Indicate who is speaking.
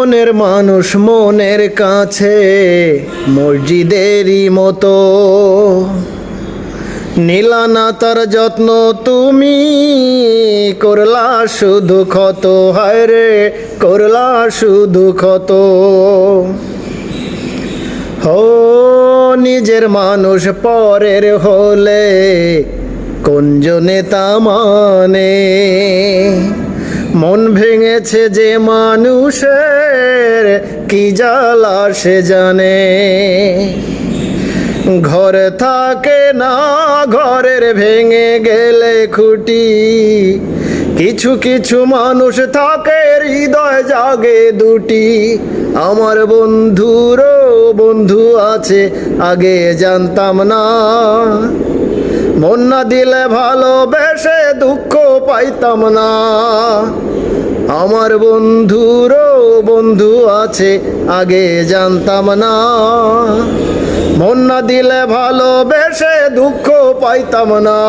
Speaker 1: মনের মানুষ মনের কাছে মসজিদেরই মতো, নিলা না তার যত্ন তুমি, করলা শুধু ক্ষত, হায় রে করলা শুধু ক্ষত। হো নিজের মানুষ পরের হলে কোন জনে তা মানে, মন ভেঙেছে যে মানুষের কি জ্বালা সে জানে। ঘর থাকে না ঘরের ভেঙে গেলে খুঁটি, কিছু কিছু মানুষ থাকে হৃদয় জাগে দুটি। আমার বন্ধুরও বন্ধু আছে আগে জানতাম না, মন না দিলে ভালোবেসে দুঃখ পাইতাম না। আমার বন্ধুরও বন্ধু আছে আগে জানতাম না, মন না দিলে ভালোবেসে দুঃখ পাইতাম না।